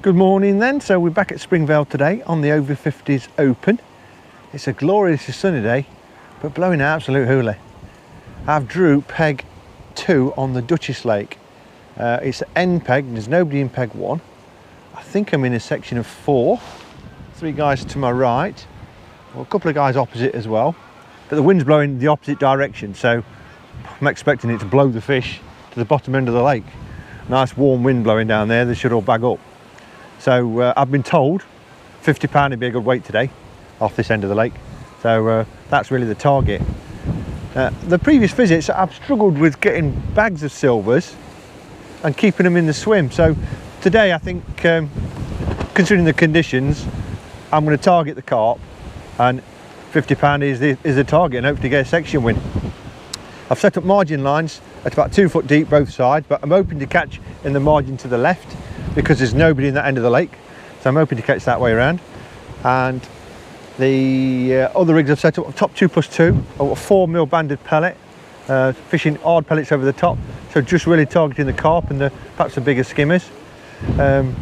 Good morning then, so we're back at Springvale today on the over 50s open. It's a gloriously sunny day, but blowing an absolute hoolie. I've drew peg 2 on the Duchess lake. It's end peg, there's nobody in peg 1. I think I'm in a section of 4. 3 guys to my right, well, a couple of guys opposite as well. But the wind's blowing the opposite direction, so I'm expecting it to blow the fish to the bottom end of the lake. Nice warm wind blowing down there, they should all bag up. So I've been told £50 would be a good weight today off this end of the lake. So that's really the target. The previous visits I've struggled with getting bags of silvers and keeping them in the swim. So today I think, considering the conditions, I'm going to target the carp, and £50 is the target, and hopefully get a section win. I've set up margin lines at about 2 foot deep both sides, but I'm hoping to catch in the margin to the left because there's nobody in that end of the lake, so I'm hoping to catch that way around. And the other rigs I've set up, top 2+2, I've got a 4mm banded pellet, fishing hard pellets over the top, so just really targeting the carp and perhaps the bigger skimmers. And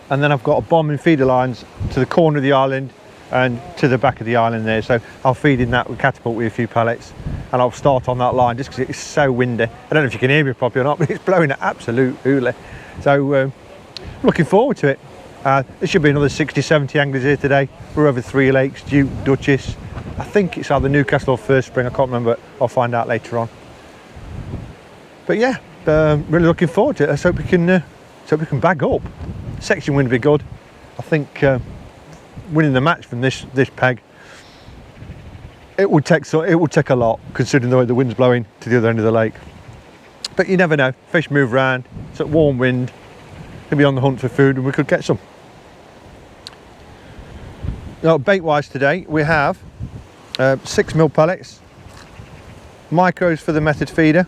then I've got a bomb and feeder lines to the corner of the island and to the back of the island there, so I'll feed in that with catapult with a few pellets, and I'll start on that line just because it's so windy. I don't know if you can hear me properly or not, but it's blowing an absolute hoolie. So looking forward to it. There should be another 60-70 anglers here today. We're over 3 lakes, Duke, Duchess. I think it's either Newcastle or First Spring, I can't remember. I'll find out later on. But yeah, really looking forward to it. Let's hope we can bag up. Section win would be good. I think winning the match from this peg, it would take a lot, considering the way the wind's blowing to the other end of the lake. But you never know, fish move around, it's a warm wind, we'll be on the hunt for food and we could get some. Now, bait wise today, we have 6mm pellets, micros for the method feeder,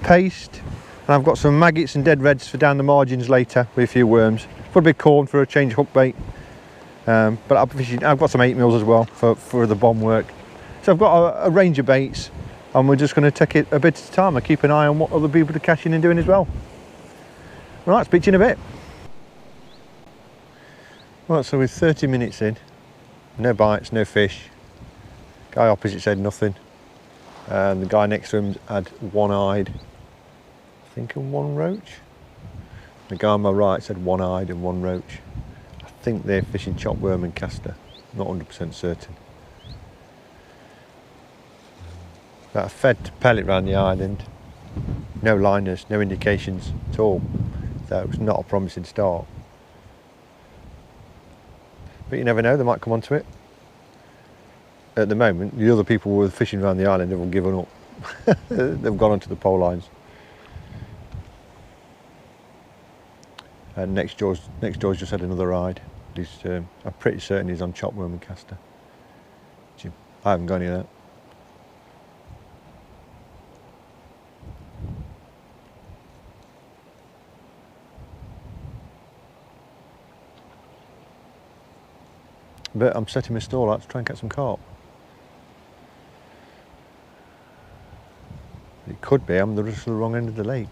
paste, and I've got some maggots and dead reds for down the margins later with a few worms. Put a bit of corn for a change hook bait, but I've got some 8mm as well for the bomb work. So I've got a range of baits, and we're just going to take it a bit at a time and keep an eye on what other people are catching and doing as well. Right, speak to you in a bit. Right, so we're 30 minutes in, no bites, no fish. Guy opposite said nothing, and the guy next to him had one-eyed, I think, and 1 roach. The guy on my right said one-eyed and 1 roach. I think they're fishing chopworm and castor, not 100% certain. But I fed pellet around the island, no liners, no indications at all, so it was not a promising start. But you never know, they might come onto it. At the moment, the other people who were fishing around the island have all given up. They've gone onto the pole lines. And next door's just had another ride. I'm pretty certain he's on chopworm and castor. I haven't got any of that. But I'm setting my stall out to try and catch some carp. It could be I'm just the wrong end of the lake.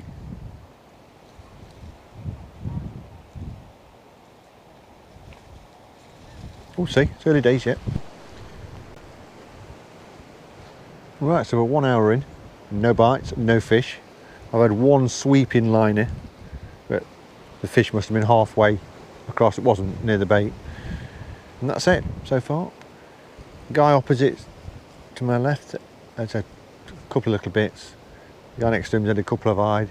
We'll see, it's early days yet. Right, so we're 1 hour in, no bites, no fish. I've had 1 sweeping liner, but the fish must have been halfway across, it wasn't near the bait. And that's it so far. The guy opposite to my left had a couple of little bits. The guy next to him had a couple of eyed.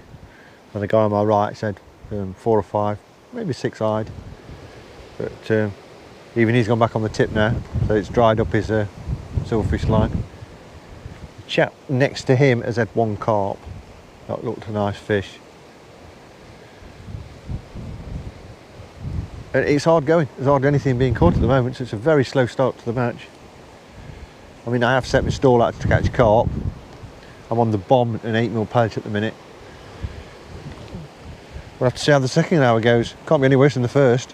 And the guy on my right said 4 or 5, maybe 6 eyed. But even he's gone back on the tip now, so it's dried up his silverfish line. The chap next to him has had 1 carp. That looked a nice fish. It's hard going. There's hardly anything being caught at the moment, so it's a very slow start to the match. I mean, I have set my stall out to catch carp. I'm on the bomb and 8mm pellet at the minute. We'll have to see how the second hour goes. Can't be any worse than the first.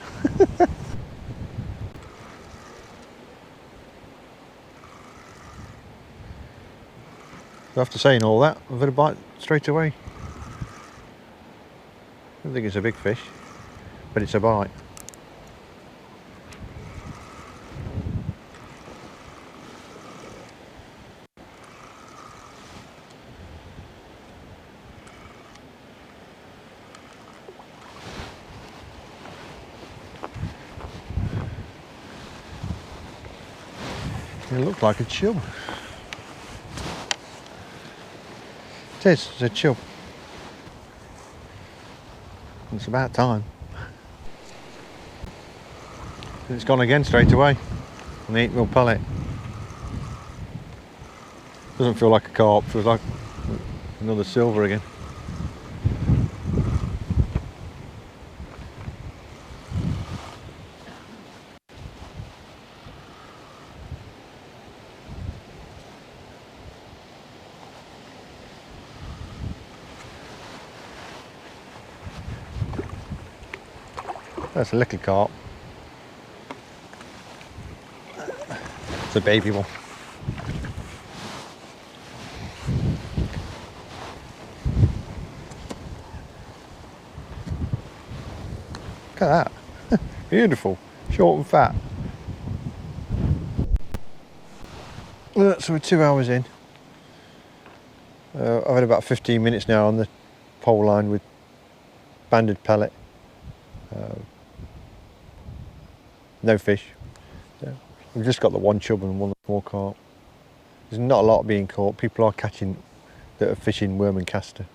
So after saying all that, I've had a bite straight away. I don't think it's a big fish. but it's a bite. It looked like a chub. It is, it's a chub. It's about time. It's gone again straight away on the 8mm pellet. Doesn't feel like a carp, feels like another silver again. That's a little carp. It's a baby one. Look at that. Beautiful. Short and fat. So we're 2 hours in. I've had about 15 minutes now on the pole line with banded pellet. No fish. So we've just got the one chub and one small carp. There's not a lot being caught. People are catching that are fishing worm and caster,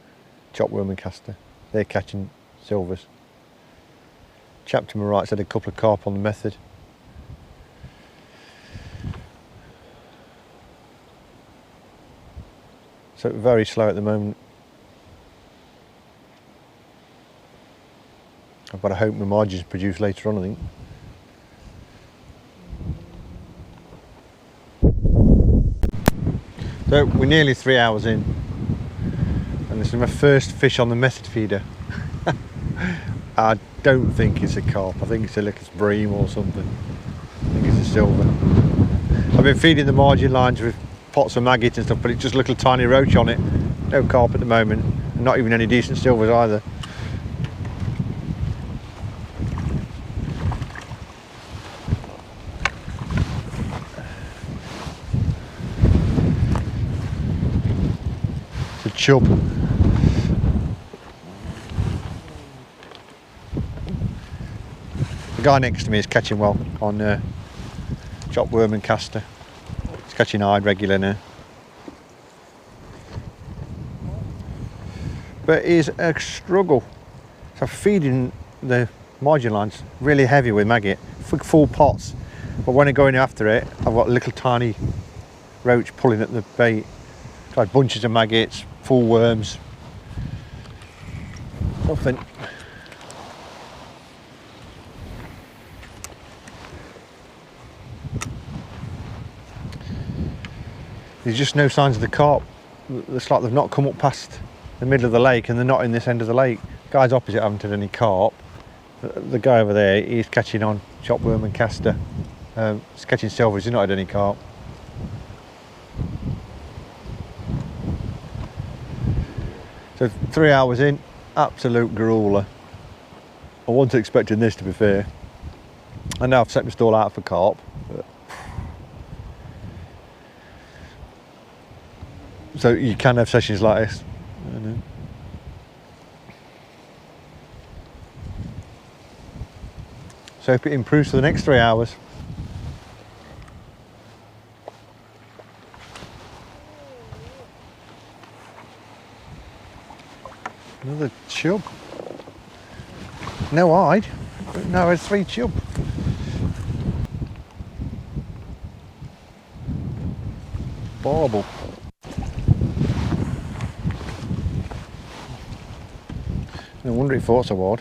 chopped worm and caster. They're catching silvers. Chap to my right said a couple of carp on the method. So very slow at the moment. I've got to hope my margins produce later on, I think. So we're nearly 3 hours in, and this is my first fish on the method feeder. I don't think it's a carp. I think it's a little bream or something. I think it's a silver. I've been feeding the margin lines with pots of maggots and stuff, but it's just a little tiny roach on it. No carp at the moment, and not even any decent silvers either. It's a chub. The guy next to me is catching well on chopped worm and caster. He's catching hide regular now. But it's a struggle. So feeding the margin lines really heavy with maggot, full pots. But when I'm going after it, I've got a little tiny roach pulling at the bait. Tried bunches of maggots, full worms. Nothing. There's just no signs of the carp. It's like they've not come up past the middle of the lake and they're not in this end of the lake. Guys opposite haven't had any carp. The guy over there, he's catching on chopped worm and caster. He's catching silvers, he's not had any carp. So 3 hours in, absolute grueler. I wasn't expecting this, to be fair. And now I've set my stall out for carp. So you can have sessions like this. So if it improves for the next 3 hours. Another chub. No hide, but now it's 3 chub. Barbel. No wonder it fought so hard.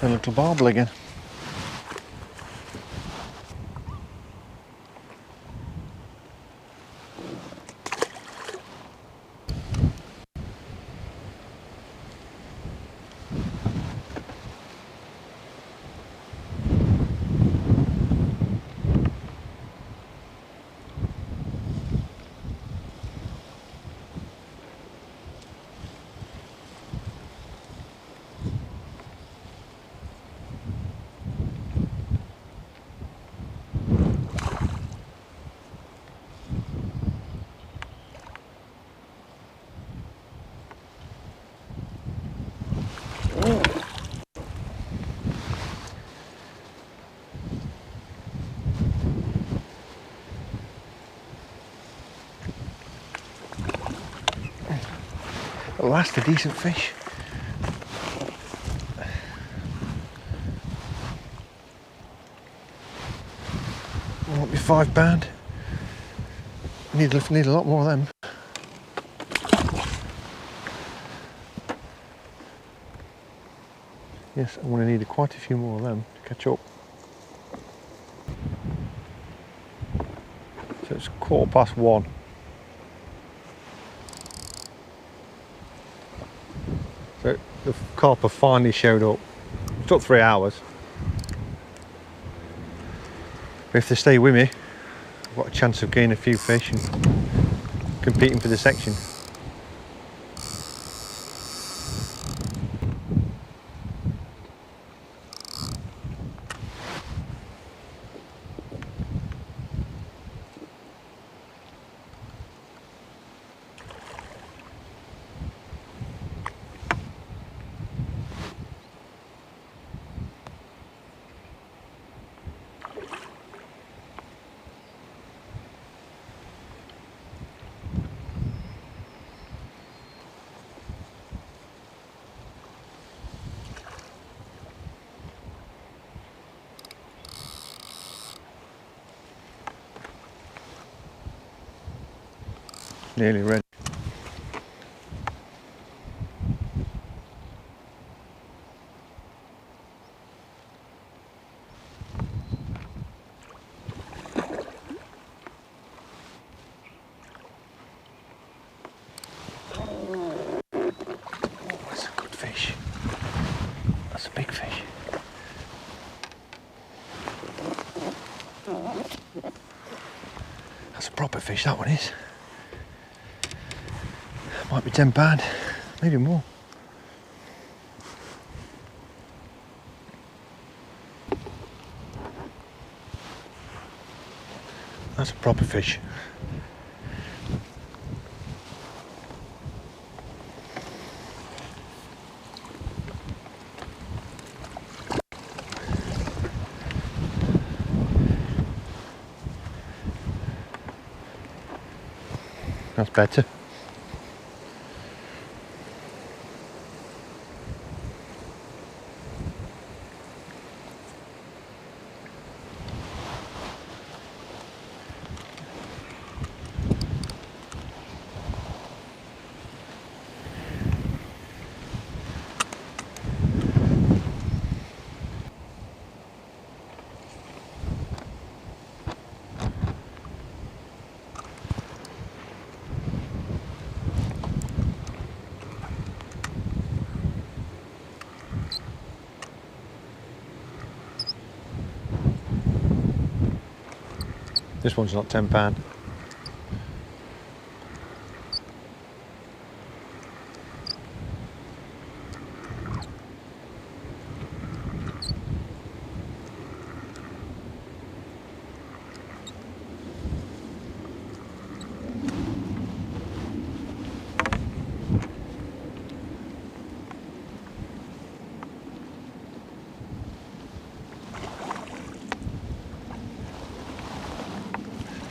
A little barbel again. At last, a decent fish. Won't be £5. Need a lot more of them. Yes, I'm going to need quite a few more of them to catch up. So it's 1:15. So the carp have finally showed up. It took 3 hours. But if they stay with me, I've got a chance of getting a few fish and competing for the section. Nearly ready. That's a good fish. That's a big fish. That's a proper fish, that one is. Might be £10, maybe more. That's a proper fish. That's better. This one's not £10.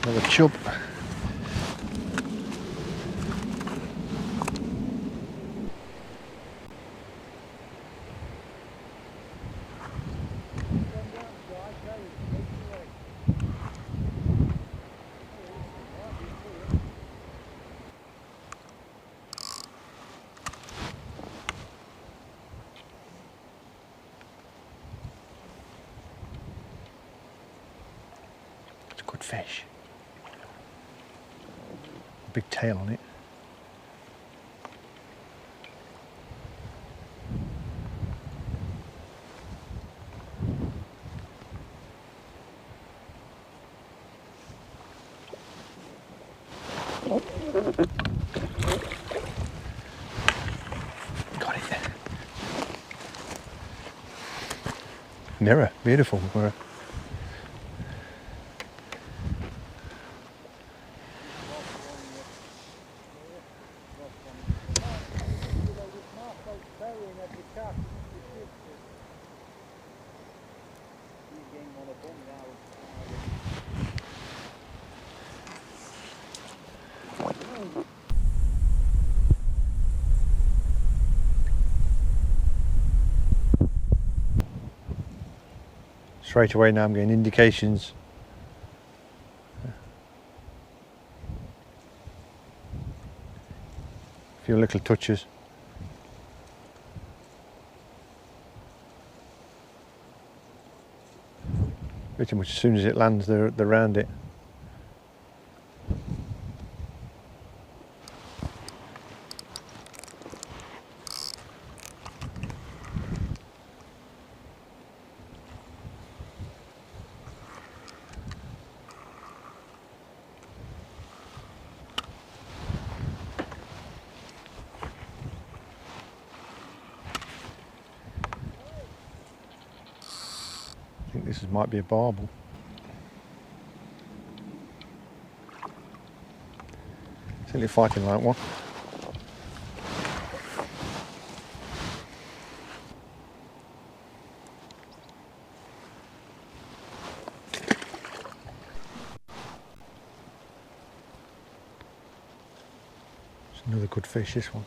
Another chub. good fish. Big tail on it. Got it. Mirror, beautiful mirror. Straight away now I'm getting indications. A few little touches. Pretty much as soon as it lands they're around it. I think this might be a barbel. Certainly fighting like one. It's another good fish, this one.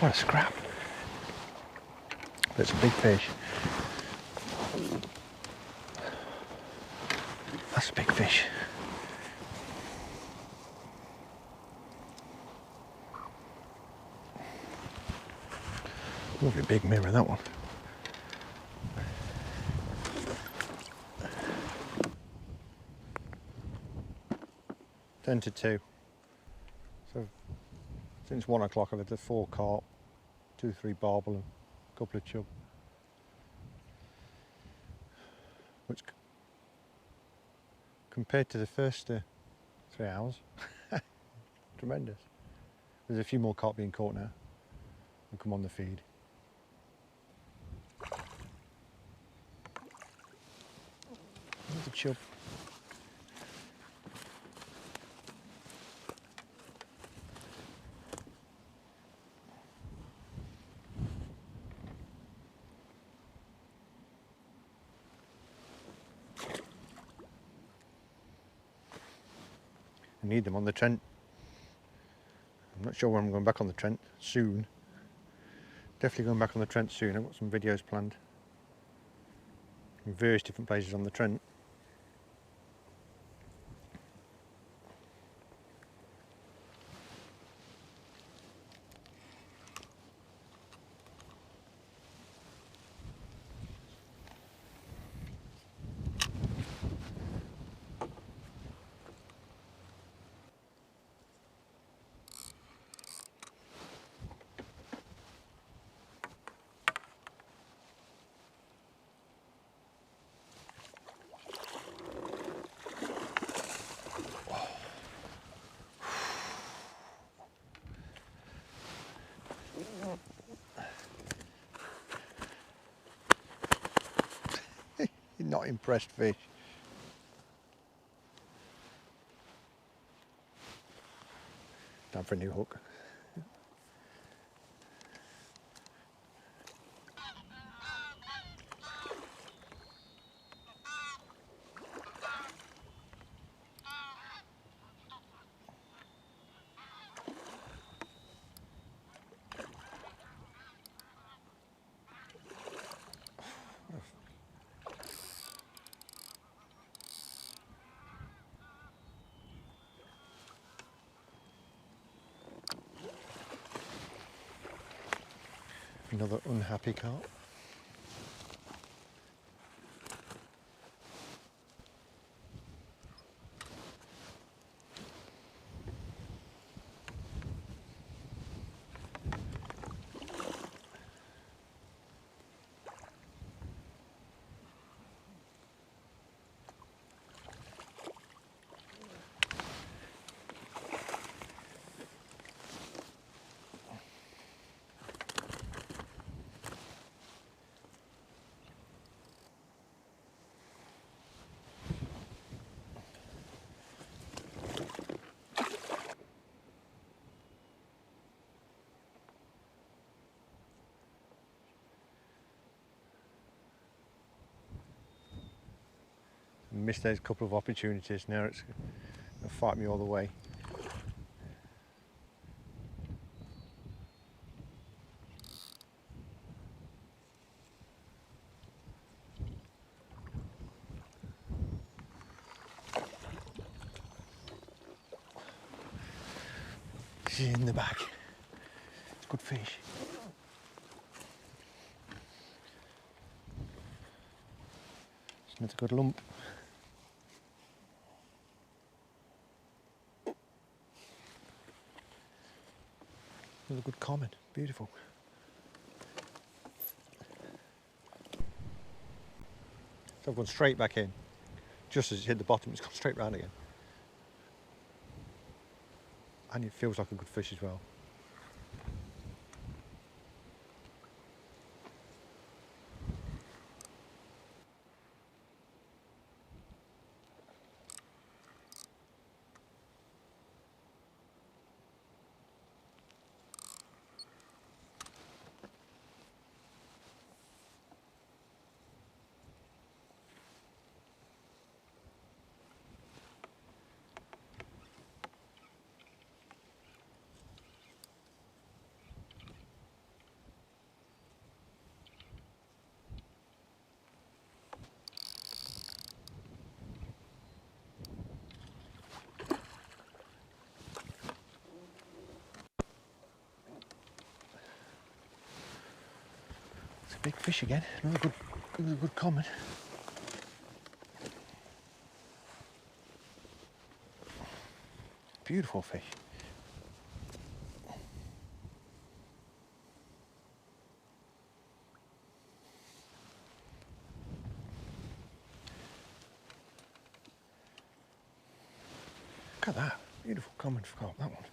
What a scrap. But it's a big fish. That's a big fish. Lovely big mirror, that one. Ten to 2. So since 1 o'clock I've had the 4 carp, 2-3 barbel and a couple of chub. Which compared to the first 3 hours, tremendous. There's a few more carp being caught now and come on the feed. There's a chub. I need them on the Trent. I'm not sure when I'm going back on the Trent. Soon. Definitely going back on the Trent soon. I've got some videos planned in various different places on the Trent. Not impressed fish. Time for a new hook. Another unhappy carp. Missed those couple of opportunities. Now it's going to fight me all the way. She's in the back. It's a good fish. It's not a good lump. Another good common. Beautiful. So I've gone straight back in. Just as it's hit the bottom, it's gone straight round again. And it feels like a good fish as well. Big fish again, another good common. Beautiful fish. Look at that, beautiful common carp, that one.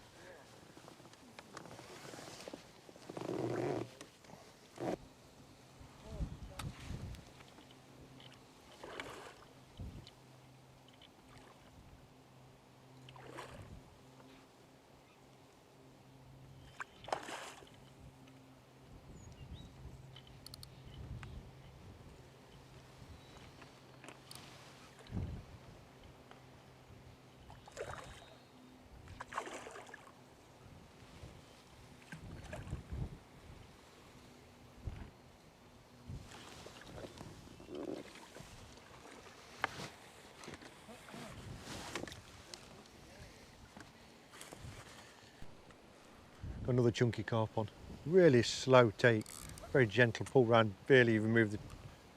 Got another chunky carp on. Really slow take, very gentle pull round, barely even moved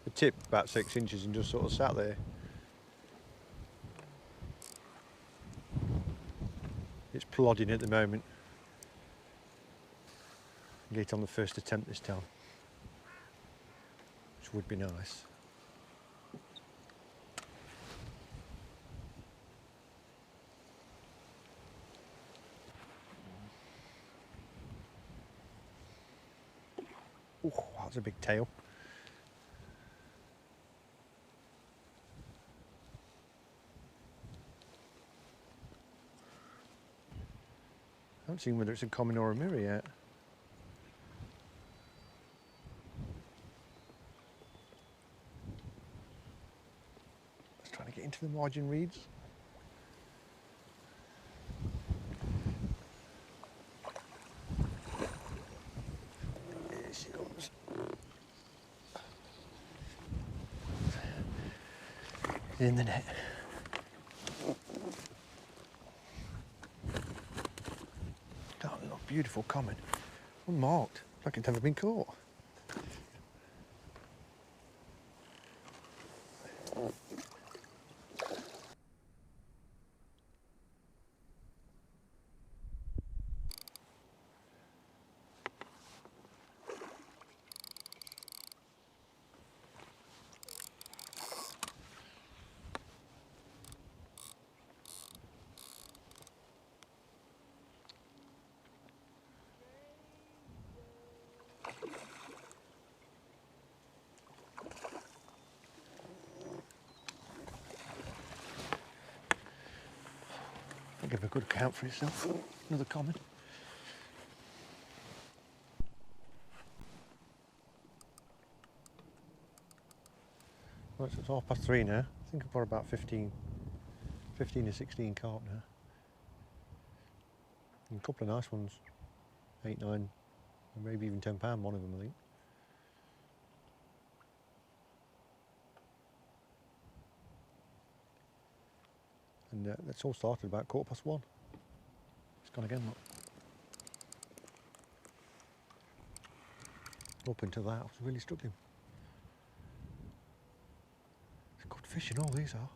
the tip about 6 inches and just sort of sat there. It's plodding at the moment. Get it on the first attempt this time, which would be nice. Oh, that's a big tail. haven't seen whether it's a common or a mirror yet. Just trying to get into the margin reeds. Here she comes. In the net. Oh, look, beautiful common. Unmarked, like it's never been caught. I'll give a good account for itself. Another common. Well, it's 3:30 now. I think I've got about 15 to 16 carp now. And a couple of nice ones. 8, 9, and maybe even £10 one of them, I think. And that's all started about 1:15. It's gone again, look. Up until that, I was really struggling. It's good fishing, all these are.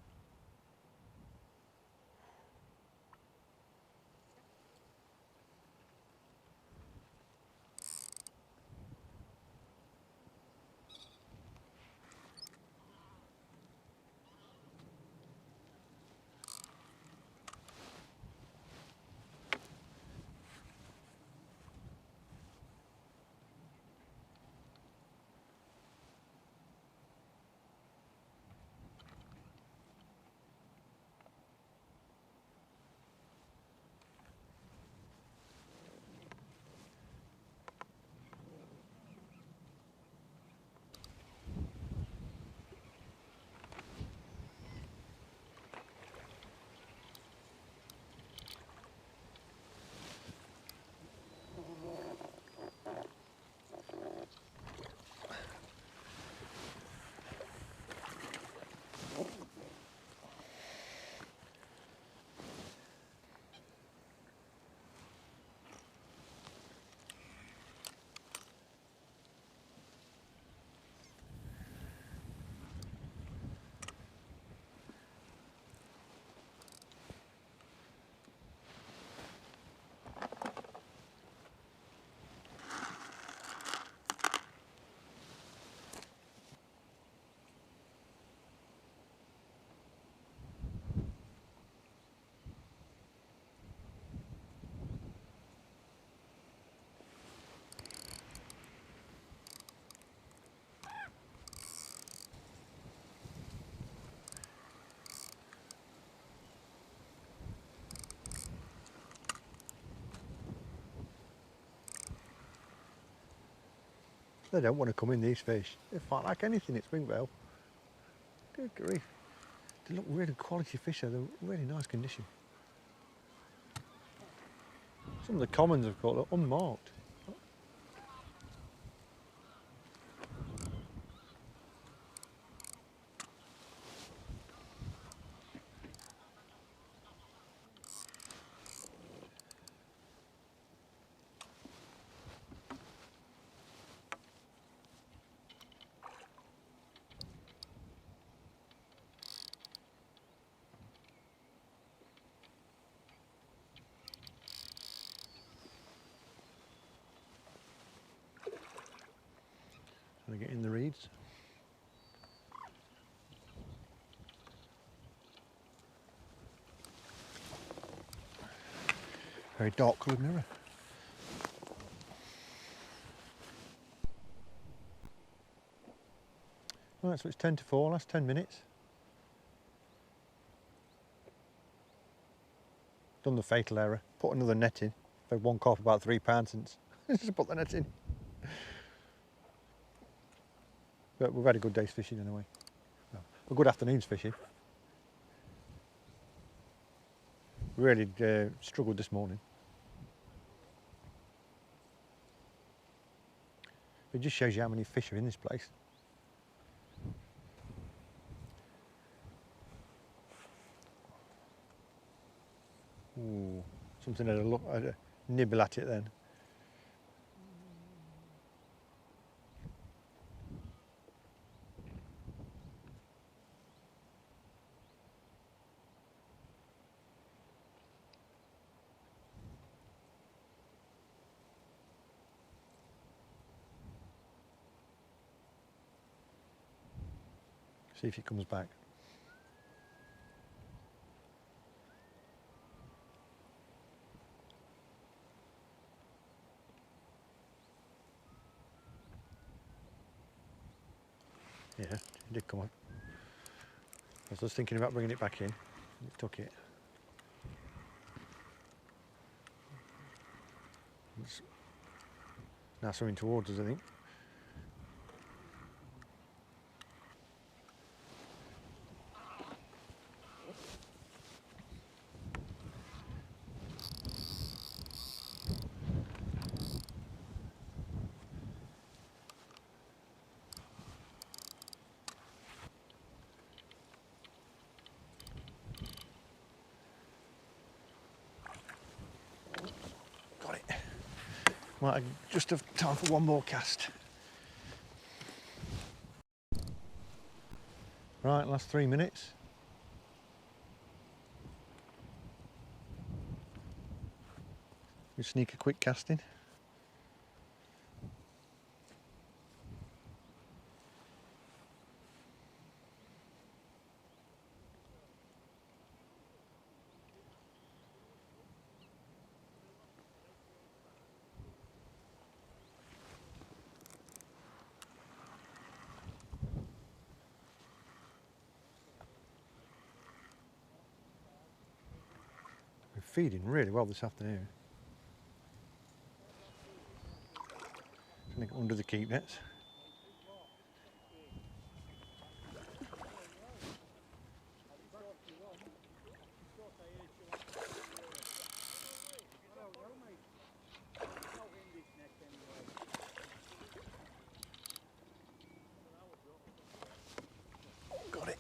They don't want to come in, these fish. They fight like anything at Springvale. Good grief. They look really quality fish, they're really nice condition. Some of the commons I've got are unmarked. Trying to get in the reeds. Very dark coloured mirror. Right, so it's 10 to 4, last 10 minutes. Done the fatal error, put another net in. I've had one carp about £3 since just put the net in. But we've had a good day's fishing anyway. Well, a good afternoon's fishing. Really struggled this morning. It just shows you how many fish are in this place. Ooh, something had a nibble at it then. See if he comes back. Yeah, it did come on. I was just thinking about bringing it back in. It took it. It's now swimming towards us, I think. Got it. Might just have time for one more cast. Right, last 3 minutes. We sneak a quick cast in. We're feeding really well this afternoon. Under the keep nets. Got it.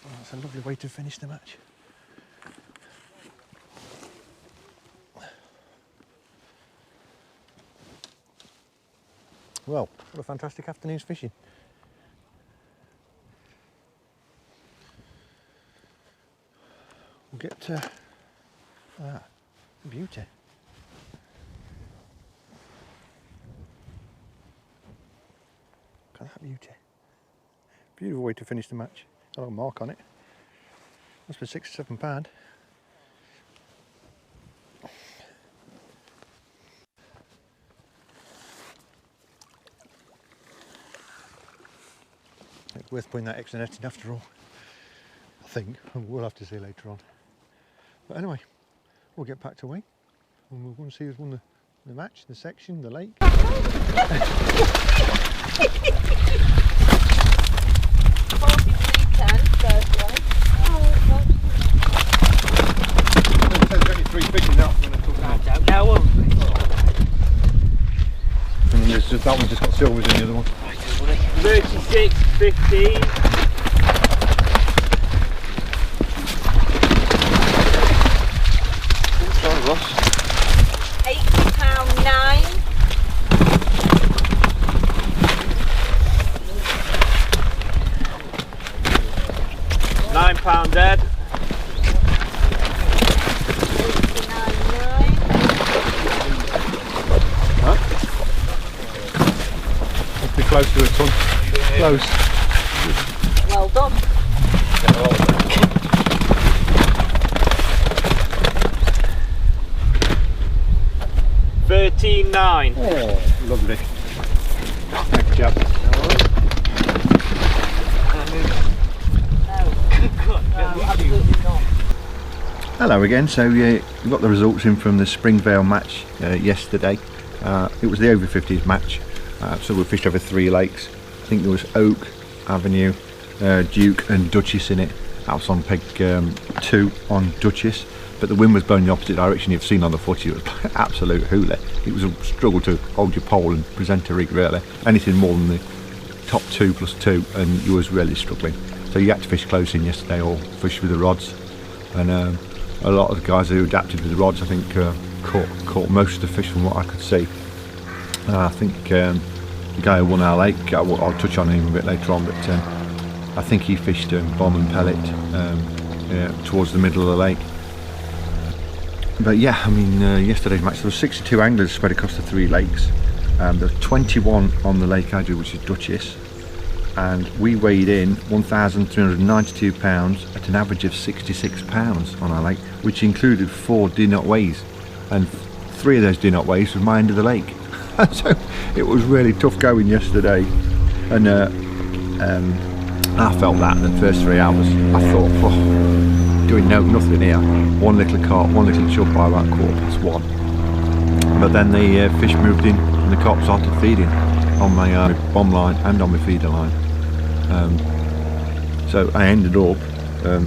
Oh, that's a lovely way to finish the match. Well, what a fantastic afternoon's fishing. We'll get beauty. Look at that beauty. Beautiful way to finish the match. A little mark on it. Must be £6 or £7. It's worth putting that extra net in after all, I think. We'll have to see later on. But anyway, we'll get packed away and we're going to see who's won the match, the section, the lake. There's only 3 fish in that one. And there's just, that one's just got silvers in the other one. 36.15. Sorry, Ross. £80.9. £9 dead. Huh? Must be close to a ton. Close. Well done. £13.9. Oh, lovely. Thanks, chap. No, absolutely not. Hello again. So we got the results in from the Springvale match yesterday. It was the over 50s match, so we fished over 3 lakes. I think there was Oak, Avenue, Duke and Duchess in it. That was on peg 2 on Duchess, but the wind was blowing the opposite direction. You've seen on the footage, it was absolute hoolie. It was a struggle to hold your pole and present a rig really. Anything more than the top 2 plus 2 and you was really struggling. So you had to fish close in yesterday or fish with the rods. And a lot of the guys who adapted with the rods, I think, caught most of the fish from what I could see. I think the guy who won our lake, I'll touch on him a bit later on, but I think he fished bomb and pellet towards the middle of the lake. But yeah, I mean, yesterday's match there were 62 anglers spread across the 3 lakes. There were 21 on the lake I do, which is Duchess, and we weighed in 1,392 pounds at an average of 66 pounds on our lake, which included 4 do-not weighs, and 3 of those do-not weighs was my end of the lake. So it was really tough going yesterday, and I felt that the first 3 hours. I thought, oh, doing nothing here. One little carp, one little chub by about 1:15. But then the fish moved in and the carp started feeding on my bomb line and on my feeder line. So I ended up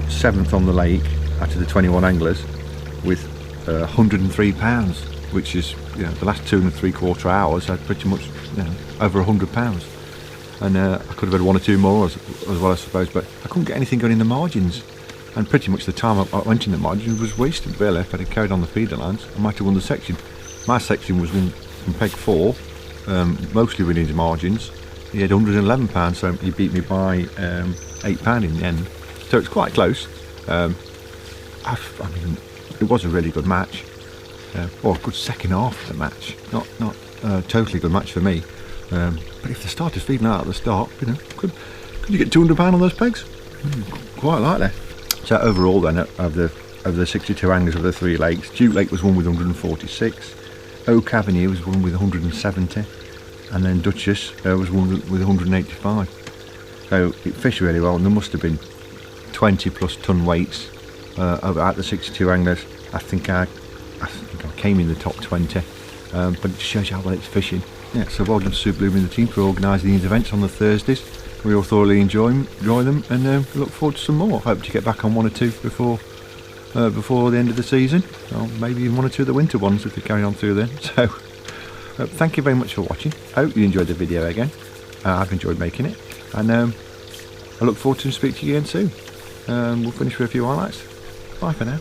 7th on the lake out of the 21 anglers with 103 pounds, which is, you know, the last 2 3/4 hours I had pretty much, you know, over 100 pounds. And I could have had 1 or 2 more as well, I suppose, but I couldn't get anything going in the margins, and pretty much the time I went in the margins was wasted really. If I'd have carried on the feeder lines I might have won the section. My section was won from peg 4, mostly within his margins. He had 111 pounds, so he beat me by £8 in the end, so it's quite close. I mean, it was a really good match, or a good second half of the match, not a totally good match for me. But if they started feeding out at the start, you know, could you get £200 on those pegs? Quite likely. So overall then, of the 62 anglers of the 3 lakes, Duke Lake was won with 146, Oak Avenue was won with 170, and then Duchess was won with 185. So it fished really well, and there must have been 20 plus ton weights out the 62 anglers. I think I came in the top 20, but it just shows you how well it's fishing. Yeah, so well done to Super Bloom and the team for organising these events on the Thursdays. We all thoroughly enjoy them, and look forward to some more. Hope to get back on 1 or 2 before the end of the season, or maybe even 1 or 2 of the winter ones if they carry on through then. So thank you very much for watching. Hope you enjoyed the video again. I've enjoyed making it, and I look forward to speaking to you again soon. We'll finish with a few highlights. Bye for now.